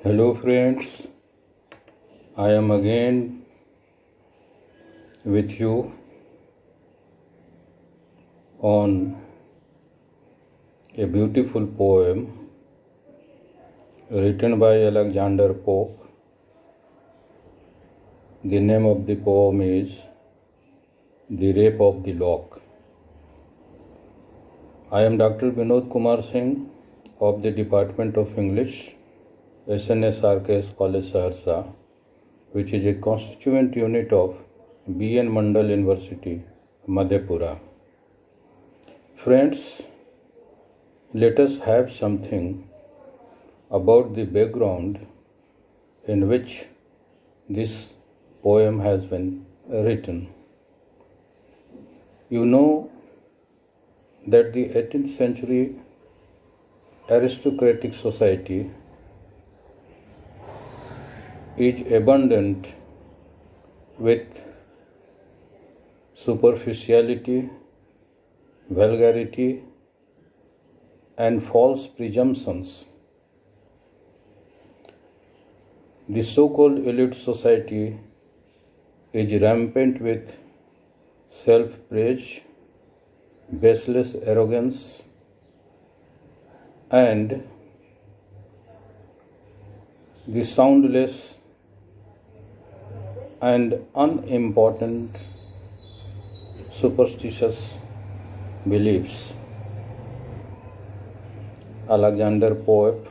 Hello, friends. I am again with you on a beautiful poem written by Alexander Pope. The name of the poem is The Rape of the Lock. I am Dr. Vinod Kumar Singh of the Department of English, SNS RKS College Saharsa, which is a constituent unit of B.N. Mandal University, Madhepura. Friends, let us have something about the background in which this poem has been written. You know that the 18th century aristocratic society is abundant with superficiality, vulgarity, and false presumptions. The so-called elite society is rampant with self-praise, baseless arrogance, and the soundless and unimportant superstitious beliefs. Alexander Pope,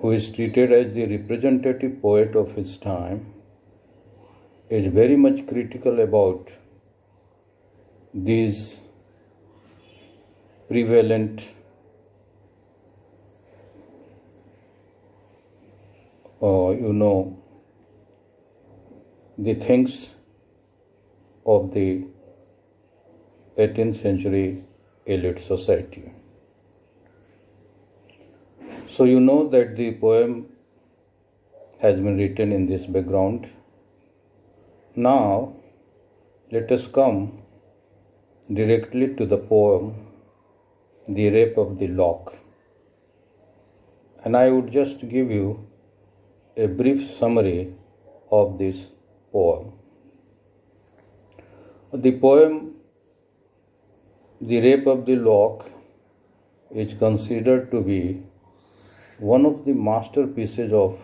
who is treated as the representative poet of his time, is very much critical about these prevalent the things of the 18th century elite society. So you know that the poem has been written in this background. Now let us come directly to the poem, The Rape of the Lock. And I would just give you a brief summary of this poem. The poem, The Rape of the Lock, is considered to be one of the masterpieces of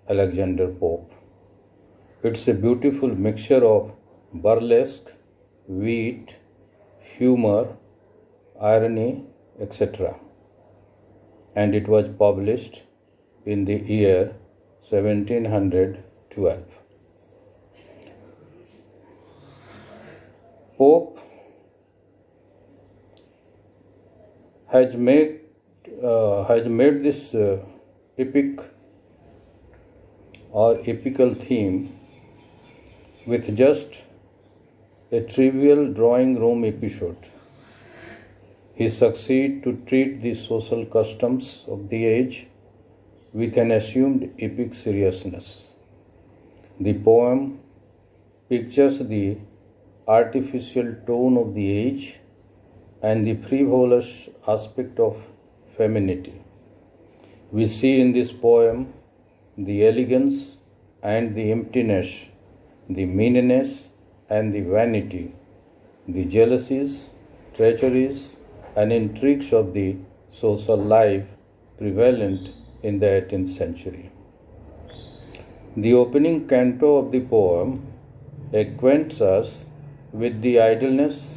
Alexander Pope. It's a beautiful mixture of burlesque, wit, humor, irony, etc. And it was published in the year 1712. Pope has made this epic or epical theme with just a trivial drawing room episode. He succeeds to treat the social customs of the age with an assumed epic seriousness. The poem pictures the artificial tone of the age and the frivolous aspect of femininity. We see in this poem the elegance and the emptiness, the meanness and the vanity, the jealousies, treacheries, and intrigues of the social life prevalent in the 18th century. The opening canto of the poem acquaints us with the idleness,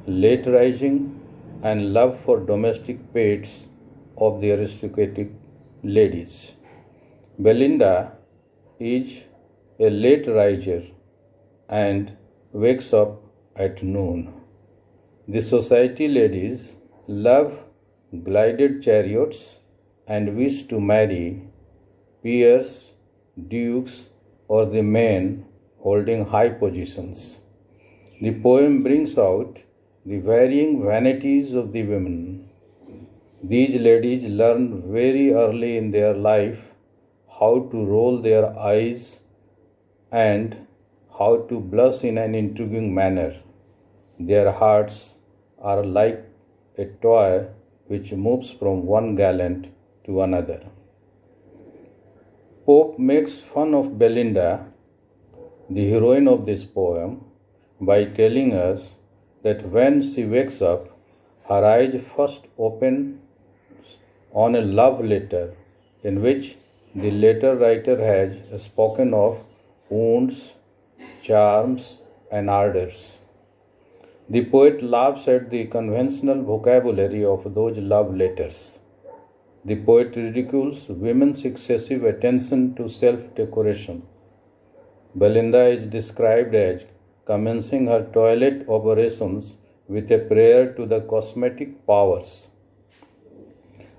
late rising, and love for domestic pets of the aristocratic ladies. Belinda is a late riser and wakes up at noon. The society ladies love glided chariots and wish to marry peers, dukes, or the men holding high positions. The poem brings out the varying vanities of the women. These ladies learn very early in their life how to roll their eyes and how to blush in an intriguing manner. Their hearts are like a toy which moves from one gallant to another. Pope makes fun of Belinda, the heroine of this poem, by telling us that when she wakes up, her eyes first open on a love letter in which the letter writer has spoken of wounds, charms, and ardors. The poet laughs at the conventional vocabulary of those love letters. The poet ridicules women's excessive attention to self-decoration. Belinda is described as commencing her toilet operations with a prayer to the cosmetic powers.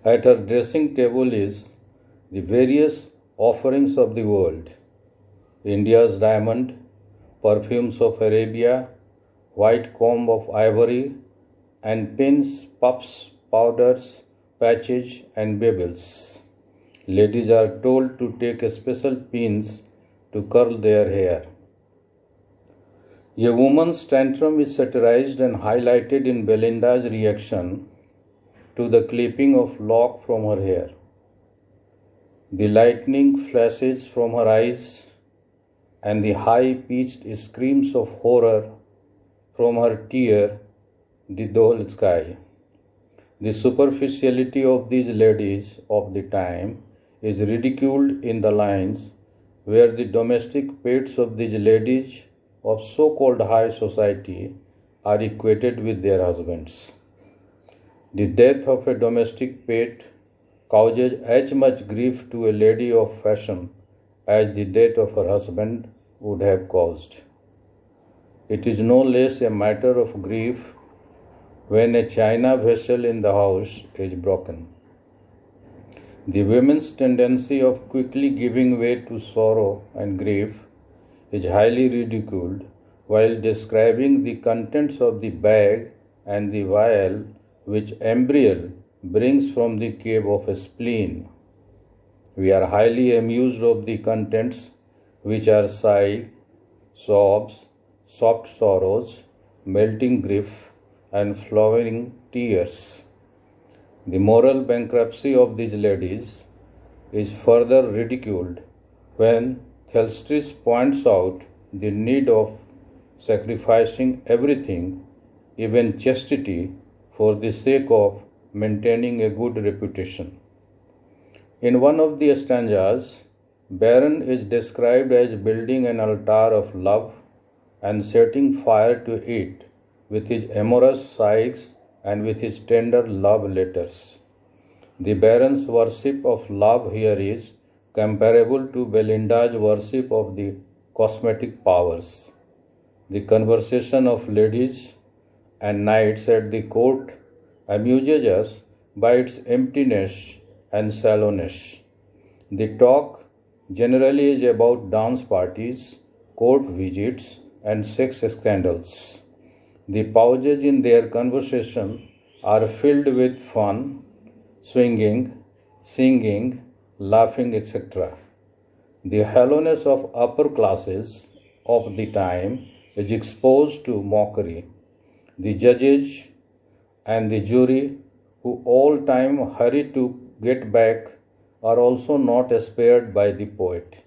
At her dressing table is the various offerings of the world: India's diamond, perfumes of Arabia, white comb of ivory, and pins, puffs, powders, patches, and baubles. Ladies are told to take special pins to curl their hair. A woman's tantrum is satirized and highlighted in Belinda's reaction to the clipping of lock from her hair. The lightning flashes from her eyes and the high-pitched screams of horror from her tear the whole sky. The superficiality of these ladies of the time is ridiculed in the lines where the domestic pets of these ladies of so-called high society are equated with their husbands. The death of a domestic pet causes as much grief to a lady of fashion as the death of her husband would have caused. It is no less a matter of grief when a china vessel in the house is broken. The women's tendency of quickly giving way to sorrow and grief is highly ridiculed while describing the contents of the bag and the vial which Ambriel brings from the cave of a spleen. We are highly amused of the contents which are sigh, sobs, soft sorrows, melting grief, and flowing tears. The moral bankruptcy of these ladies is further ridiculed when Thelstris points out the need of sacrificing everything, even chastity, for the sake of maintaining a good reputation. In one of the stanzas, Baron is described as building an altar of love and setting fire to it with his amorous sighs and with his tender love letters. The Baron's worship of love here is comparable to Belinda's worship of the cosmetic powers. The conversation of ladies and knights at the court amuses us by its emptiness and shallowness. The talk generally is about dance parties, court visits, and sex scandals. The pauses in their conversation are filled with fun, swinging, singing, laughing, etc. The hollowness of upper classes of the time is exposed to mockery. The judges and the jury, who all time hurry to get back, are also not spared by the poet.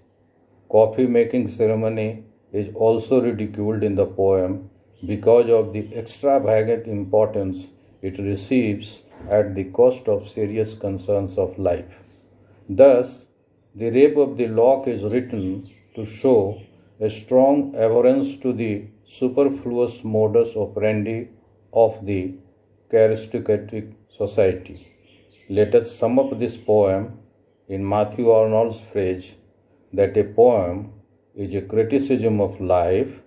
Coffee making ceremony is also ridiculed in the poem because of the extravagant importance it receives at the cost of serious concerns of life. Thus, the rape of the lock is written to show a strong abhorrence to the superfluous modus operandi of the aristocratic society. Let us sum up this poem in Matthew Arnold's phrase that a poem is a criticism of life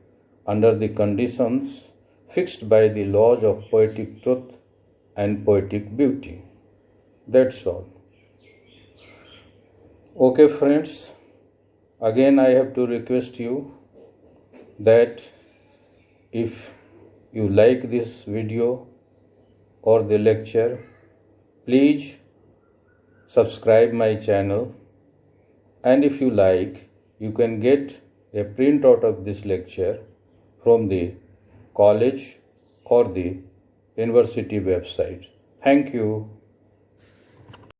under the conditions fixed by the laws of poetic truth and poetic beauty. That's all. Okay, friends, again I have to request you that if you like this video or the lecture, please subscribe my channel, and if you like, you can get a printout of this lecture from the college or the university website. Thank you.